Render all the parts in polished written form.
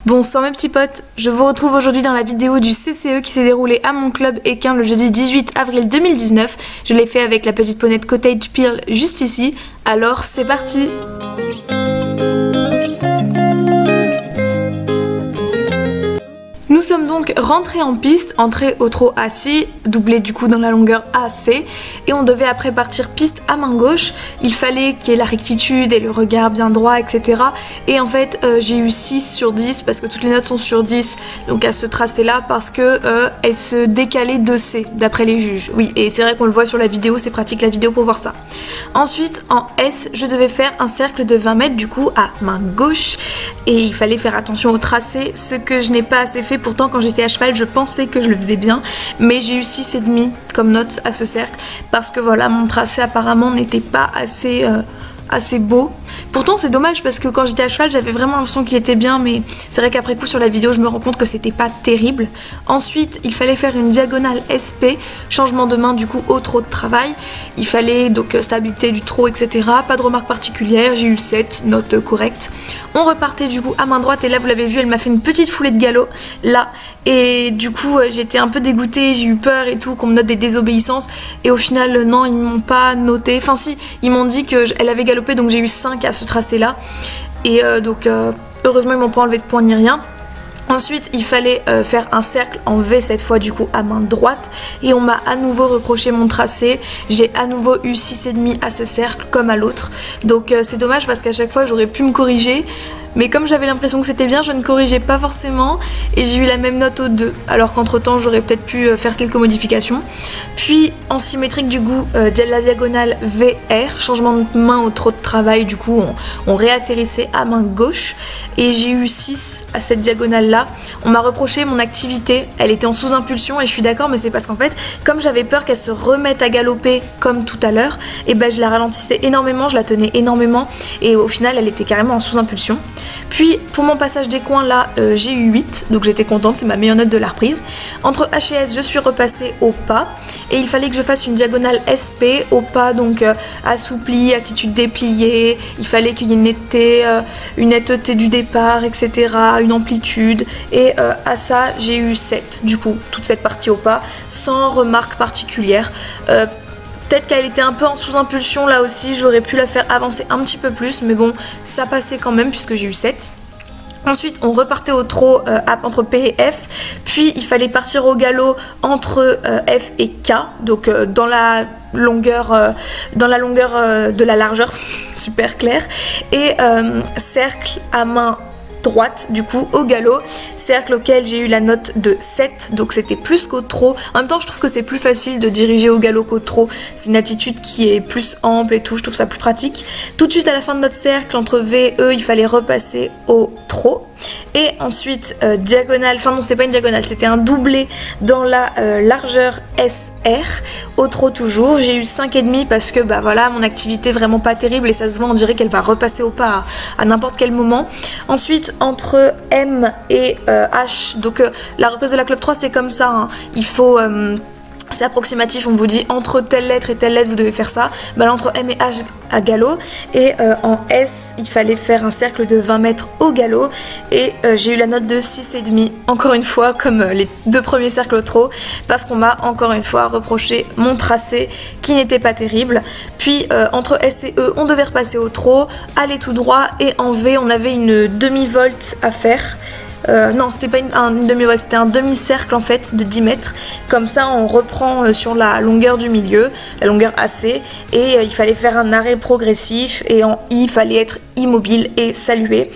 Bonsoir mes petits potes, je vous retrouve aujourd'hui dans la vidéo du CCE qui s'est déroulé à mon club équin le jeudi 18 avril 2019. Je l'ai fait avec la petite ponette Cottage Peel juste ici, alors c'est parti! Nous sommes donc rentrés en piste, entrée au trot assis, doublé du coup dans la longueur AC, et on devait après partir piste à main gauche. Il fallait qu'il y ait la rectitude et le regard bien droit, etc. Et en fait j'ai eu 6 sur 10 parce que toutes les notes sont sur 10 donc à ce tracé là parce que elles se décalaient de C d'après les juges. Oui, et c'est vrai qu'on le voit sur la vidéo, c'est pratique la vidéo pour voir ça. Ensuite en S, je devais faire un cercle de 20 mètres du coup à main gauche et il fallait faire attention au tracé, ce que je n'ai pas assez fait. Pourtant quand j'étais à cheval je pensais que je le faisais bien, mais j'ai eu 6,5 comme note à ce cercle parce que voilà, mon tracé apparemment n'était pas assez beau. Pourtant c'est dommage parce que quand j'étais à cheval j'avais vraiment l'impression qu'il était bien, mais c'est vrai qu'après coup sur la vidéo je me rends compte que c'était pas terrible. Ensuite il fallait faire une diagonale SP, changement de main du coup au trot de travail. Il fallait donc stabilité du trot, etc. Pas de remarques particulières, j'ai eu 7, note correcte. On repartait du coup à main droite et là vous l'avez vu, elle m'a fait une petite foulée de galop là et du coup j'étais un peu dégoûtée, j'ai eu peur et tout qu'on me note des désobéissances et au final non, ils m'ont pas noté, enfin si, ils m'ont dit qu'elle avait galopé donc j'ai eu 5 à ce tracé là et heureusement ils m'ont pas enlevé de points ni rien. Ensuite il fallait faire un cercle en V cette fois du coup à main droite et on m'a à nouveau reproché mon tracé. J'ai à nouveau eu 6,5 à ce cercle comme à l'autre, donc c'est dommage parce qu'à chaque fois j'aurais pu me corriger, mais comme j'avais l'impression que c'était bien, je ne corrigeais pas forcément et j'ai eu la même note aux deux, alors qu'entre temps j'aurais peut-être pu faire quelques modifications. Puis en symétrique du coup la diagonale VR, changement de main au trot de travail, du coup on réatterrissait à main gauche et j'ai eu 6 à cette diagonale là. On m'a reproché mon activité, elle était en sous-impulsion et je suis d'accord, mais c'est parce qu'en fait comme j'avais peur qu'elle se remette à galoper comme tout à l'heure, et ben je la ralentissais énormément, je la tenais énormément et au final elle était carrément en sous-impulsion. Puis pour mon passage des coins là j'ai eu 8, donc j'étais contente, c'est ma meilleure note de la reprise. Entre H et S je suis repassée au pas et il fallait que je fasse une diagonale SP au pas, donc assoupli, attitude dépliée, il fallait qu'il y ait une netteté du départ, etc., une amplitude et à ça j'ai eu 7 du coup, toute cette partie au pas sans remarque particulière. Peut-être qu'elle était un peu en sous-impulsion là aussi, j'aurais pu la faire avancer un petit peu plus, mais bon, ça passait quand même puisque j'ai eu 7. Ensuite on repartait au trot entre P et F, puis il fallait partir au galop entre F et K, donc dans la longueur de la largeur, super clair, et cercle à main droite du coup au galop, cercle auquel j'ai eu la note de 7, donc c'était plus qu'au trot. En même temps je trouve que c'est plus facile de diriger au galop qu'au trot, c'est une attitude qui est plus ample et tout, je trouve ça plus pratique. Tout de suite à la fin de notre cercle entre V et E il fallait repasser au trot et ensuite diagonale, enfin non c'était pas une diagonale, c'était un doublé dans la largeur SR au trot toujours. J'ai eu 5,5 parce que bah voilà, mon activité vraiment pas terrible et ça se voit, on dirait qu'elle va repasser au pas à n'importe quel moment. Ensuite entre M et H, donc la reprise de la club 3 c'est comme ça, hein. Il faut c'est approximatif, on vous dit entre telle lettre et telle lettre vous devez faire ça. Bah là, entre M et H à galop et en S il fallait faire un cercle de 20 mètres au galop et j'ai eu la note de 6,5 encore une fois comme les deux premiers cercles au trot parce qu'on m'a encore une fois reproché mon tracé qui n'était pas terrible. Puis entre S et E on devait repasser au trot, aller tout droit et en V on avait une demi-volte à faire. Non c'était pas une demi-volte, c'était un demi-cercle en fait de 10 mètres, comme ça on reprend sur la longueur du milieu, la longueur AC et il fallait faire un arrêt progressif et en I il fallait être immobile et saluer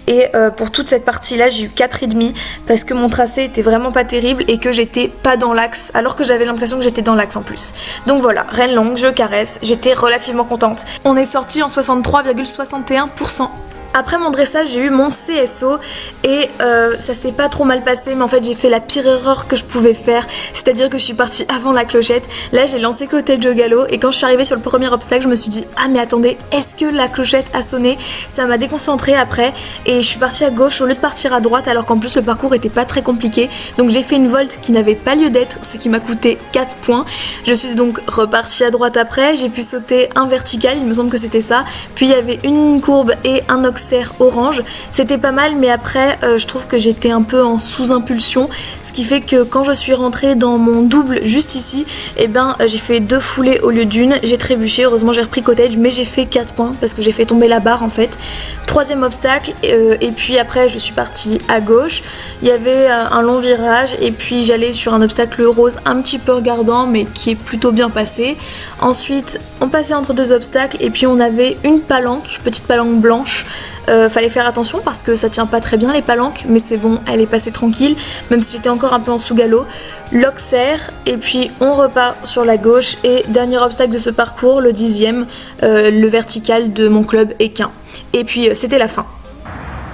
et pour toute cette partie là j'ai eu 4,5 parce que mon tracé était vraiment pas terrible et que j'étais pas dans l'axe alors que j'avais l'impression que j'étais dans l'axe en plus. Donc voilà, reine longue, je caresse, j'étais relativement contente. On est sorti en 63,61%. Après mon dressage j'ai eu mon CSO et ça s'est pas trop mal passé, mais en fait j'ai fait la pire erreur que je pouvais faire, c'est-à-dire que je suis partie avant la clochette. Là j'ai lancé Cottage au galop et quand je suis arrivée sur le premier obstacle je me suis dit ah mais attendez, est-ce que la clochette a sonné? Ça m'a déconcentrée après et je suis partie à gauche au lieu de partir à droite alors qu'en plus le parcours était pas très compliqué, donc j'ai fait une volte qui n'avait pas lieu d'être, ce qui m'a coûté 4 points. Je suis donc repartie à droite après, j'ai pu sauter un vertical, il me semble que c'était ça, puis il y avait une courbe et un oxy Auxerre orange. C'était pas mal, mais après je trouve que j'étais un peu en sous-impulsion, ce qui fait que quand je suis rentrée dans mon double juste ici, et ben j'ai fait 2 foulées au lieu d'une, j'ai trébuché, heureusement j'ai repris cottage, mais j'ai fait 4 points parce que j'ai fait tomber la barre en fait. Troisième obstacle, et puis après je suis partie à gauche, il y avait un long virage et puis j'allais sur un obstacle rose un petit peu regardant mais qui est plutôt bien passé. Ensuite on passait entre 2 obstacles et puis on avait une palanque, petite palanque blanche. Fallait faire attention parce que ça tient pas très bien les palanques, mais c'est bon, elle est passée tranquille, même si j'étais encore un peu en sous-galop. L'Auxerre, et puis on repart sur la gauche, et dernier obstacle de ce parcours, le 10e, le vertical de mon club équin. Et puis c'était la fin.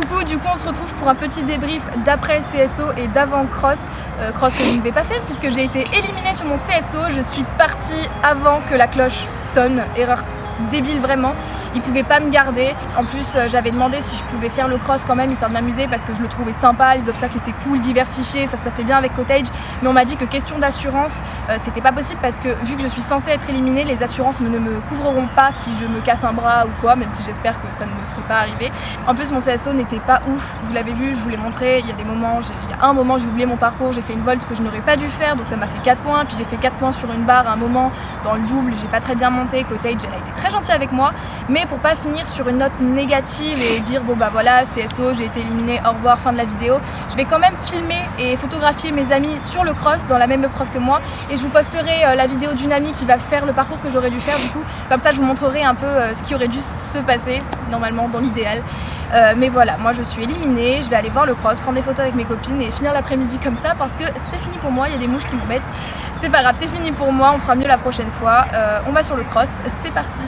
Coucou, du coup on se retrouve pour un petit débrief d'après CSO et d'avant cross. Cross que je ne vais pas faire puisque j'ai été éliminée sur mon CSO. Je suis partie avant que la cloche sonne, erreur débile vraiment. Ils pouvaient pas me garder. En plus j'avais demandé si je pouvais faire le cross quand même histoire de m'amuser parce que je le trouvais sympa, les obstacles étaient cool, diversifiés, ça se passait bien avec cottage. Mais on m'a dit que question d'assurance c'était pas possible parce que vu que je suis censée être éliminée, les assurances ne me couvriront pas si je me casse un bras ou quoi, même si j'espère que ça ne me serait pas arrivé. En plus mon CSO n'était pas ouf, vous l'avez vu, je vous l'ai montré, il y a un moment j'ai oublié mon parcours, j'ai fait une volte que je n'aurais pas dû faire, donc ça m'a fait 4 points, puis j'ai fait 4 points sur une barre à un moment dans le double, j'ai pas très bien monté, cottage elle a été très gentille avec moi, mais pour pas finir sur une note négative et dire bon bah voilà CSO j'ai été éliminée, au revoir, fin de la vidéo, je vais quand même filmer et photographier mes amis sur le cross dans la même épreuve que moi et je vous posterai la vidéo d'une amie qui va faire le parcours que j'aurais dû faire du coup, comme ça je vous montrerai un peu ce qui aurait dû se passer normalement dans l'idéal. Mais voilà, moi je suis éliminée, je vais aller voir le cross, prendre des photos avec mes copines et finir l'après-midi comme ça parce que c'est fini pour moi, il y a des mouches qui m'embêtent. C'est pas grave, c'est fini pour moi, on fera mieux la prochaine fois. On va sur le cross, c'est parti.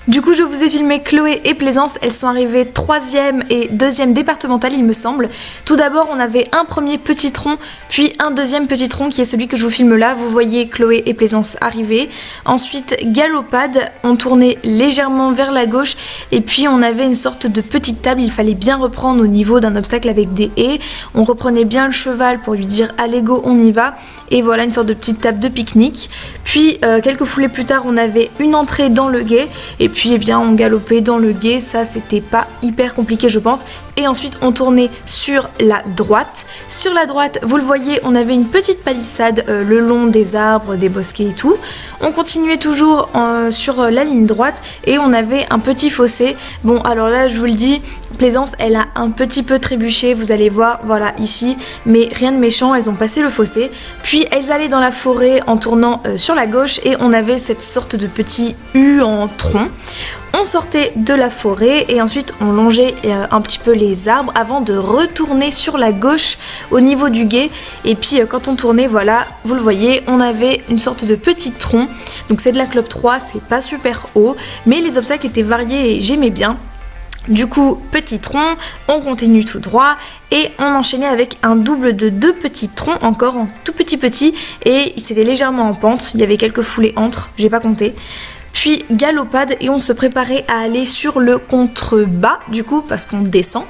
Du coup je vous ai filmé Chloé et Plaisance, elles sont arrivées 3e et 2e départementale il me semble. Tout d'abord on avait un premier petit tronc, puis un deuxième petit tronc qui est celui que je vous filme là, vous voyez Chloé et Plaisance arriver. Ensuite galopade, on tournait légèrement vers la gauche et puis on avait une sorte de petite table, il fallait bien reprendre au niveau d'un obstacle avec des haies. On reprenait bien le cheval pour lui dire allez go on y va, et voilà une sorte de petite table de pique-nique. Puis quelques foulées plus tard on avait une entrée dans le gué et puis eh bien on galopait dans le gué, ça c'était pas hyper compliqué je pense. Et ensuite on tournait sur la droite. Sur la droite vous le voyez on avait une petite palissade le long des arbres, des bosquets et tout. On continuait toujours sur la ligne droite et on avait un petit fossé. Bon alors là je vous le dis, Plaisance elle a un petit peu trébuché, vous allez voir, voilà ici, mais rien de méchant, elles ont passé le fossé. Puis elles allaient dans la forêt en tournant sur la gauche et on avait cette sorte de petit U en tronc. On sortait de la forêt et ensuite on longeait un petit peu les arbres avant de retourner sur la gauche au niveau du gué. Et puis quand on tournait, voilà, vous le voyez, on avait une sorte de petit tronc. Donc c'est de la Club 3, c'est pas super haut, mais les obstacles étaient variés et j'aimais bien. Du coup, petit tronc, on continue tout droit et on enchaînait avec un double de 2 petits troncs, encore en tout petit, et c'était légèrement en pente, il y avait quelques foulées entre, j'ai pas compté. Puis galopade et on se préparait à aller sur le contrebas du coup parce qu'on descend.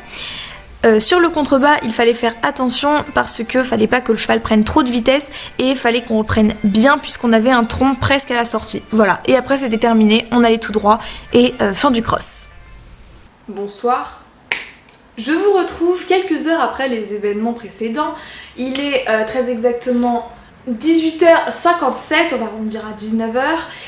Sur le contrebas il fallait faire attention parce que fallait pas que le cheval prenne trop de vitesse et fallait qu'on reprenne bien puisqu'on avait un tronc presque à la sortie. Voilà, et après c'était terminé, on allait tout droit et fin du cross. Bonsoir. Je vous retrouve quelques heures après les événements précédents. Il est très exactement 18h57, on va arrondir à 19h.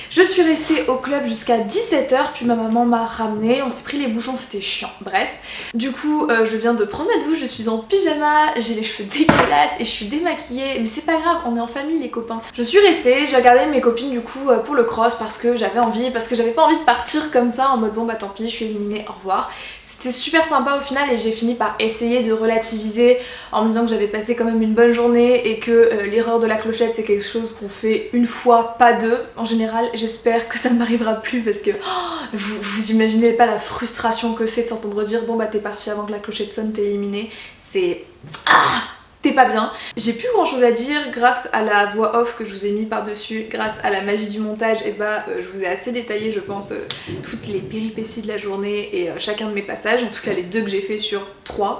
Je suis restée au club jusqu'à 17h, puis ma maman m'a ramenée, on s'est pris les bouchons, c'était chiant, bref. Du coup, je viens de prendre ma douche, je suis en pyjama, j'ai les cheveux dégueulasses et je suis démaquillée, mais c'est pas grave, on est en famille les copains. Je suis restée, j'ai regardé mes copines du coup pour le cross parce que j'avais envie, parce que j'avais pas envie de partir comme ça en mode bon bah tant pis, je suis éliminée, au revoir. C'était super sympa au final et j'ai fini par essayer de relativiser en me disant que j'avais passé quand même une bonne journée et que l'erreur de la clochette c'est quelque chose qu'on fait une fois, pas deux. En général j'espère que ça ne m'arrivera plus parce que vous imaginez pas la frustration que c'est de s'entendre dire bon bah t'es parti avant que la clochette sonne, t'es éliminé. C'est... t'es pas bien. J'ai plus grand chose à dire grâce à la voix off que je vous ai mis par dessus, grâce à la magie du montage, et bah je vous ai assez détaillé je pense toutes les péripéties de la journée et chacun de mes passages, en tout cas les 2 que j'ai fait sur 3.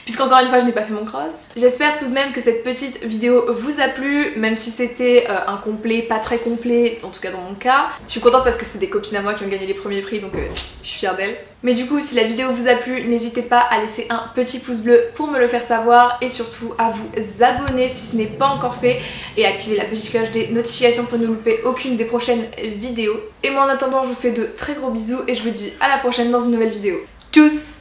puisqu'encore une fois je n'ai pas fait mon cross. J'espère tout de même que cette petite vidéo vous a plu, même si c'était un complet, pas très complet, en tout cas dans mon cas. Je suis contente parce que c'est des copines à moi qui ont gagné les premiers prix, donc je suis fière d'elles. Mais du coup, si la vidéo vous a plu, n'hésitez pas à laisser un petit pouce bleu pour me le faire savoir, et surtout à vous abonner si ce n'est pas encore fait, et à activer la petite cloche des notifications pour ne louper aucune des prochaines vidéos. Et moi en attendant, je vous fais de très gros bisous et je vous dis à la prochaine dans une nouvelle vidéo. Tchuss!